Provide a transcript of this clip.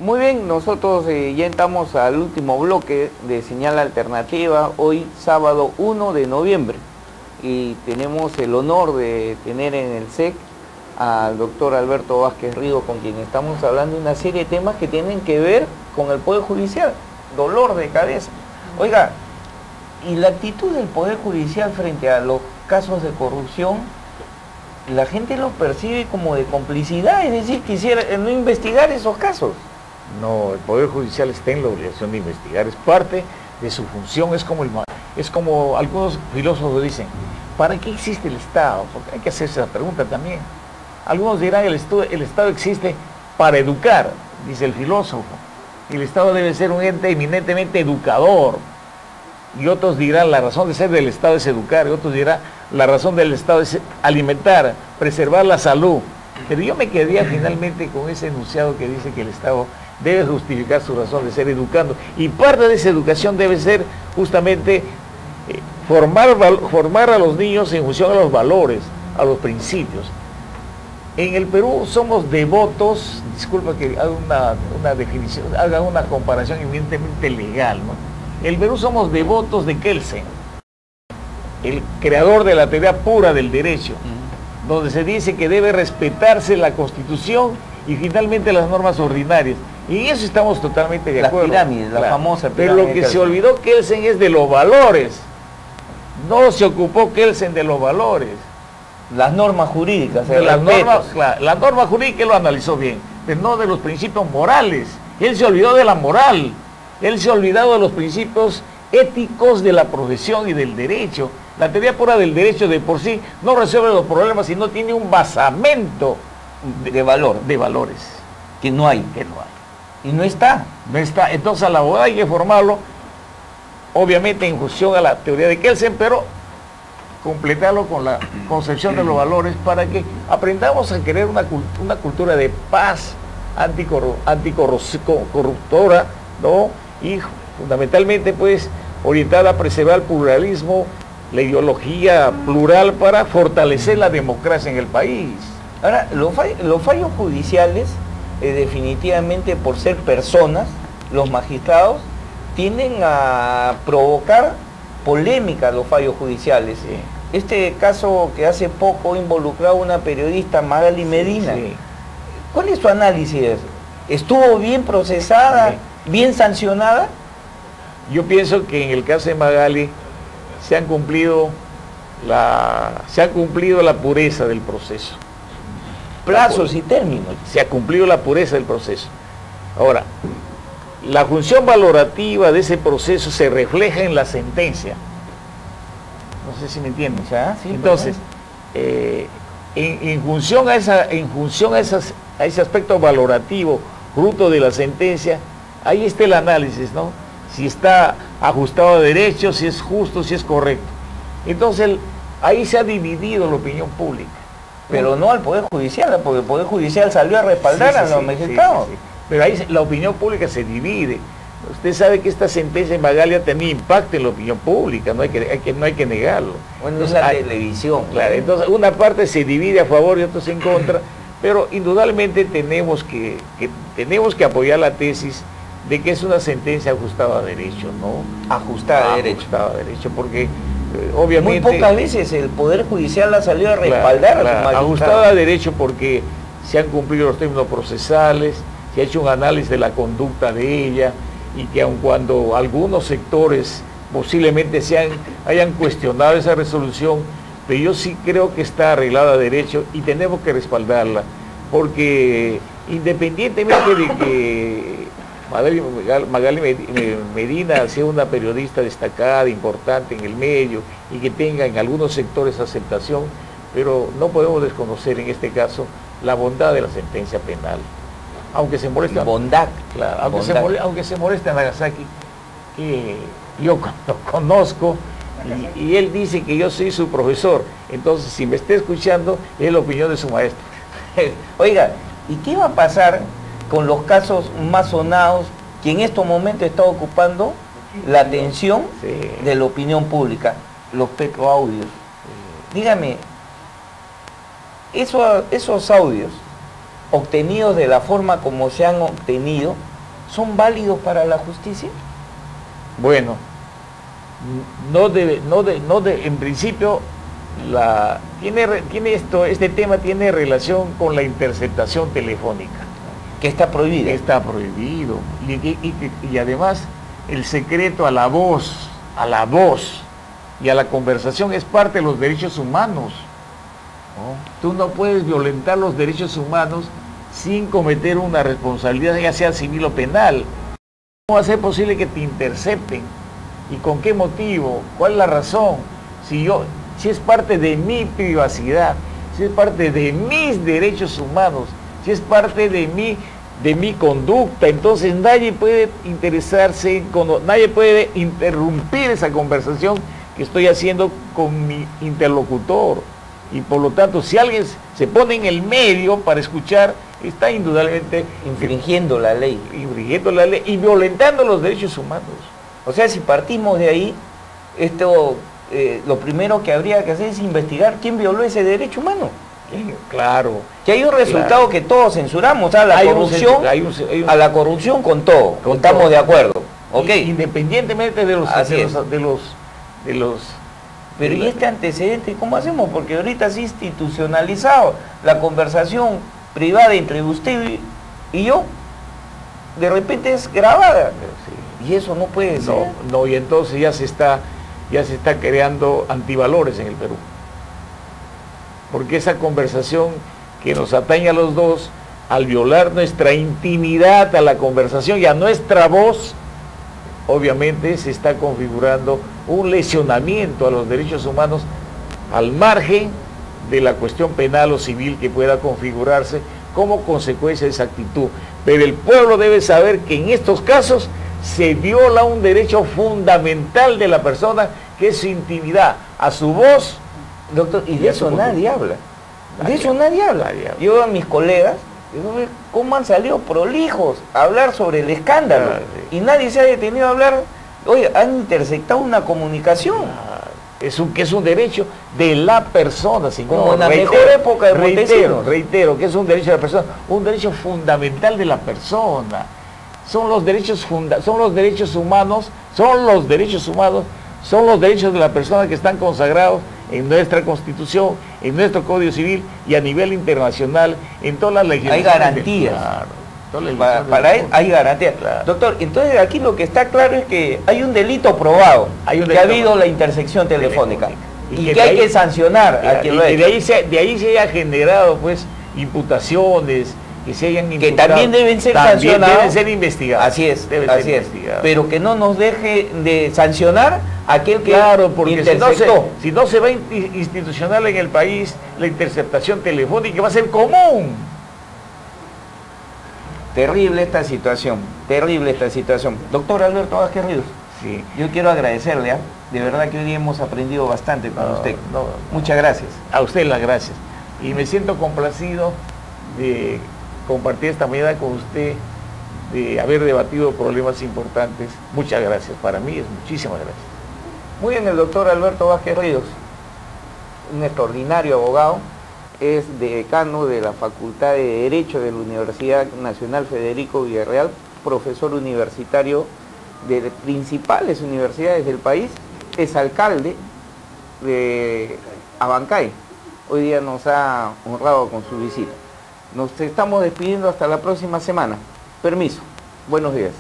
Muy bien, nosotros ya entramos al último bloque de Señal Alternativa, hoy sábado 1 de noviembre, y tenemos el honor de tener en el SEC al doctor Alberto Vázquez Rigo, con quien estamos hablando de una serie de temas que tienen que ver con el Poder Judicial, dolor de cabeza. Oiga, y la actitud del Poder Judicial frente a los casos de corrupción, la gente lo percibe como de complicidad, es decir, quisiera no investigar esos casos. No, el Poder Judicial está en la obligación de investigar, es parte de su función, es como algunos filósofos dicen, ¿para qué existe el Estado? Porque hay que hacerse esa pregunta también. Algunos dirán, el Estado existe para educar, dice el filósofo, y el Estado debe ser un ente eminentemente educador. Y otros dirán, la razón de ser del Estado es educar, y otros dirán, la razón del Estado es alimentar, preservar la salud. Pero yo me quedaría finalmente con ese enunciado que dice que el Estado debe justificar su razón de ser educando. Y parte de esa educación debe ser justamente formar a los niños en función a los valores, a los principios. En el Perú somos devotos, disculpa que haga una definición, haga una comparación evidentemente legal, ¿no? En el Perú somos devotos de Kelsen, el creador de la teoría pura del derecho, donde se dice que debe respetarse la Constitución y finalmente las normas ordinarias. Y en eso estamos totalmente de acuerdo. Las pirámides, la famosa pirámide. Pero lo que se olvidó Kelsen es de los valores. No se ocupó Kelsen de los valores. Las normas jurídicas. La norma jurídica él lo analizó bien, pero no de los principios morales. Él se olvidó de la moral. Él se ha olvidado de los principios éticos de la profesión y del derecho. La teoría pura del derecho de por sí no resuelve los problemas si no tiene un basamento de valores. Que no hay. Y no está. No está. Entonces al abogado hay que formarlo, obviamente en función a la teoría de Kelsen, pero completarlo con la concepción de los valores para que aprendamos a querer una cultura de paz anticorruptora, ¿no? Y fundamentalmente pues orientada a preservar el pluralismo, la ideología plural para fortalecer la democracia en el país. Ahora, los fallos judiciales, definitivamente por ser personas, los magistrados tienden a provocar polémica los fallos judiciales. Sí. Este caso que hace poco involucraba a una periodista, Magali Medina. Sí. ¿Cuál es su análisis? ¿Estuvo bien procesada, bien sancionada? Yo pienso que en el caso de Magali se ha cumplido la pureza del proceso. Plazos y términos. Se ha cumplido la pureza del proceso. Ahora, la función valorativa de ese proceso se refleja en la sentencia. No sé si me entienden. Sí, entonces, en función a ese aspecto valorativo, fruto de la sentencia, ahí está el análisis, ¿no? Si está ajustado a derecho, si es justo, si es correcto. Entonces, ahí se ha dividido la opinión pública. Pero no al Poder Judicial, porque el Poder Judicial salió a respaldar a los magistrados. Sí. Pero ahí la opinión pública se divide. Usted sabe que esta sentencia en Magali ha tenido impacto en la opinión pública, no hay que negarlo. Bueno, entonces, es la televisión. Claro, entonces una parte se divide a favor y otros en contra, pero indudablemente tenemos que apoyar la tesis de que es una sentencia ajustada a derecho, ¿no? Ajustada a derecho, porque obviamente... Muy pocas veces el Poder Judicial ha salido a respaldar a sus magistrados. Ajustada a derecho porque se han cumplido los términos procesales, se ha hecho un análisis de la conducta de ella, y que aun cuando algunos sectores posiblemente hayan cuestionado esa resolución, pero yo sí creo que está arreglada a derecho y tenemos que respaldarla, porque independientemente de que Magali Medina sea una periodista destacada, importante en el medio y que tenga en algunos sectores aceptación, pero no podemos desconocer en este caso la bondad de la sentencia penal. Aunque se moleste bondad, claro, aunque se moleste a Nagasaki, que yo lo conozco y él dice que yo soy su profesor, entonces si me está escuchando es la opinión de su maestro. Oiga, ¿y qué va a pasar con los casos más sonados que en estos momentos está ocupando la atención de la opinión pública? Los petroaudios. Dígame, esos audios obtenidos de la forma como se han obtenido, ¿son válidos para la justicia? Bueno, en principio, este tema tiene relación con la interceptación telefónica. Que está prohibida. Está prohibido. Y además, el secreto a la voz y a la conversación es parte de los derechos humanos. ¿No? Tú no puedes violentar los derechos humanos sin cometer una responsabilidad, ya sea civil o penal. ¿Cómo va a ser posible que te intercepten? ¿Y con qué motivo? ¿Cuál es la razón? Si es parte de mi privacidad, si es parte de mis derechos humanos, si es parte de mi conducta, entonces nadie puede interesarse, nadie puede interrumpir esa conversación que estoy haciendo con mi interlocutor. Y por lo tanto, si alguien se pone en el medio para escuchar, está indudablemente infringiendo la ley y violentando los derechos humanos. O sea, si partimos de ahí, lo primero que habría que hacer es investigar quién violó ese derecho humano. Claro. Que hay un resultado que todos censuramos, a la corrupción con todo, estamos de acuerdo. Okay. Independientemente de los Pero ¿y este antecedente cómo hacemos? Porque ahorita sí institucionalizado la conversación privada entre usted y yo, de repente es grabada. Sí. Y eso no puede ser. No, y entonces ya se está creando antivalores en el Perú. Porque esa conversación que nos atañe a los dos, al violar nuestra intimidad a la conversación y a nuestra voz, obviamente se está configurando un lesionamiento a los derechos humanos al margen de la cuestión penal o civil que pueda configurarse como consecuencia de esa actitud. Pero el pueblo debe saber que en estos casos se viola un derecho fundamental de la persona, que es su intimidad, a su voz. Doctor, y de eso nadie habla. De eso nadie habla. Yo a mis colegas, ¿cómo han salido prolijos a hablar sobre el escándalo? Y nadie se ha detenido a hablar. Oye, han interceptado una comunicación. Que es un derecho de la persona, señor. Como en la mejor época de Montesinos. Reitero, que es un derecho de la persona, un derecho fundamental de la persona. Son los derechos humanos, son los derechos de la persona que están consagrados en nuestra Constitución, en nuestro Código Civil y a nivel internacional, en todas las legislaciones. Hay garantías. Claro, para él hay garantías. Claro. Doctor, entonces aquí lo que está claro es que hay un delito probado, que ha habido la intersección telefónica. Y que hay que sancionar a quien lo ha hecho. De ahí se haya generado pues imputaciones, que se hayan imputado, que también deben ser sancionados, deben ser investigados. Así es, pero que no nos deje de sancionar aquel que porque interceptó. Si no se va a institucional en el país, la interceptación telefónica va a ser común. Terrible esta situación. Doctor Alberto Vázquez Ríos, sí. Yo quiero agradecerle, de verdad que hoy hemos aprendido bastante con usted. Muchas gracias. A usted las gracias. Y me siento complacido de compartir esta mañana con usted, de haber debatido problemas importantes. Muchas gracias, para mí es muchísimas gracias. Muy bien, el doctor Alberto Vázquez Ríos, un extraordinario abogado, es decano de la Facultad de Derecho de la Universidad Nacional Federico Villarreal, profesor universitario de principales universidades del país, es alcalde de Abancay. Hoy día nos ha honrado con su visita. Nos estamos despidiendo hasta la próxima semana. Permiso. Buenos días.